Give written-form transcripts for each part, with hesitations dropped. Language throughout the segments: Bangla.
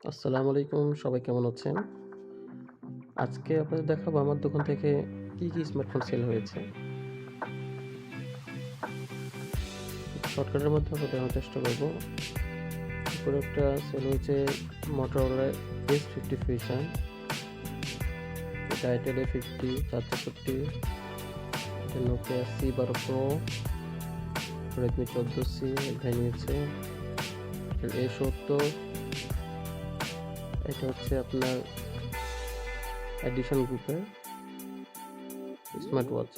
আসসালামু আলাইকুম, সবাই কেমন আছেন? আজকে আপনাদের দেখাবো আমার দোকান থেকে কি স্মার্টফোন সেল হয়েছে। শর্টকাটের মধ্যে আমরা দেখানোর চেষ্টা করব। এই প্রোডাক্টটা সেল হয়েছে Motorola S50 Fusion, এটা Itel A50 464, এটা Nokia C12 Pro, Redmi 14C এক ভাই নিয়েছে, Itel A70, এটা হচ্ছে আপনার এডিশন গ্রুপের স্মার্ট ওয়াচ।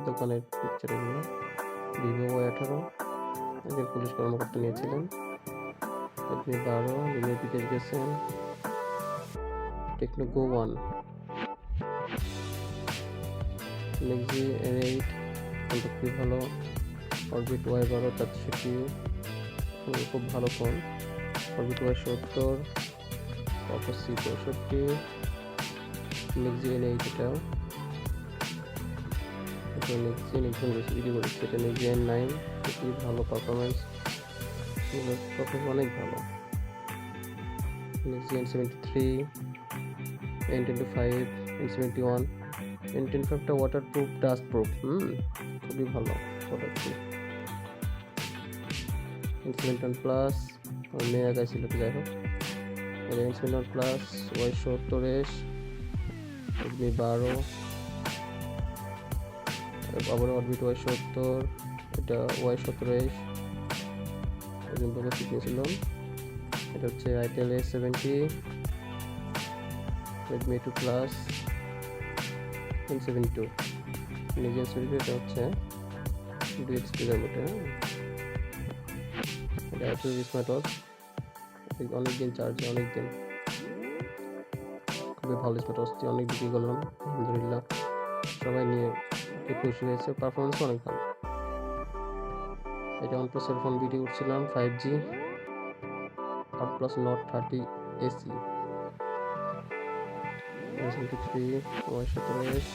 দোকানের পিকচার এগুলো। Vivo Y18 একজন পুলিশ কর্মকর্তা নিয়েছিলেন। Redmi 12 Redmi বিদেশ গেছেন। Tecno Go One, Nexi N8 ফোনটা খুবই ভালো। Orbit Y12 তার CPU খুব ভালো phone. Orbit Y70, Oppo C64, Nexi N8 এটাও। এটা Nexi N8 বেশি ভিডিও করেছে। এটা Nexi N9 খুবই ভালো পারফরমেন্স, পারফরমেন্স অনেক ভালো। Nexi N73, N25, N71, N25টা ওয়াটারপ্রুফ ডাস্ট প্রুফ, খুবই ভালো প্রোডাক্টটি। N71 প্লাস আমার মেয়ে আগায় ছিল, যাই হোক। N71 প্লাস Y70S, Redmi 12, আবার Orbit Y70, এটা Y17S একজন লোকে শিখিয়েছিলাম। এটা হচ্ছে Itel A70, Redmi 2 plus, N72 নিজের শরীরে। এটা হচ্ছে ডুয়েল স্পিকার বটে। এটা Apple স্মার্ট ওয়াচ, অনেকদিন চার্জে, অনেকদিন, খুবই ভালো স্মার্ট ওয়াচটি। অনেক বিক্রি করলাম আলহামদুলিল্লাহ, সবাই নিয়ে খুশি হয়েছে, পারফরমেন্স অনেক ভালো। এটা OnePlus এর ফোন ভিডিও করছিলাম 5G, OnePlus Nord 30 AC, S23, Y17S,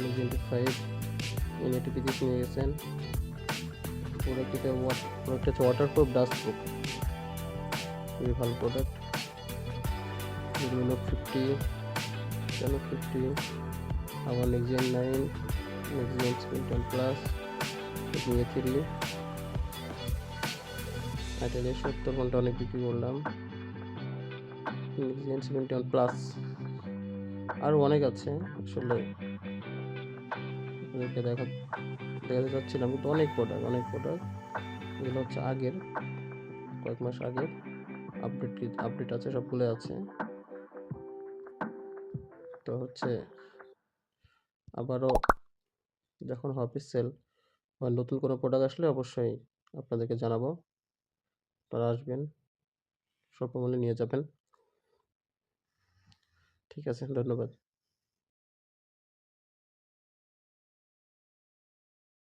N25 N80 বিদেশ নিয়ে গেছেন। প্রোডাক্টটা হচ্ছে ওয়াটারপ্রুফ ডাস্ট প্রুফ, খুবই ভালো প্রোডাক্ট। Redmi Note 50, Note 50, আবার Nexi N9, Nexi N71 plus, Redmi A3, Itel A70 ফোনটা অনেক বিক্রি করলাম। Nexi N71 প্লাস, আরও অনেক আছে, আসলে আপনাদেরকে দেখাতে চাচ্ছিলাম, কিন্তু অনেক প্রোডাক্ট এগুলো হচ্ছে আগের, কয়েক মাস আগের আপডেট আছে, সবগুলো আছে। তো হচ্ছে আবারও যখন হবে সেল বা নতুন কোনো প্রোডাক্ট আসলে অবশ্যই আপনাদেরকে জানাবো, আপনারা আসবেন, স্বল্প মূল্যে নিয়ে যাবেন। ঠিক আছে, ধন্যবাদ।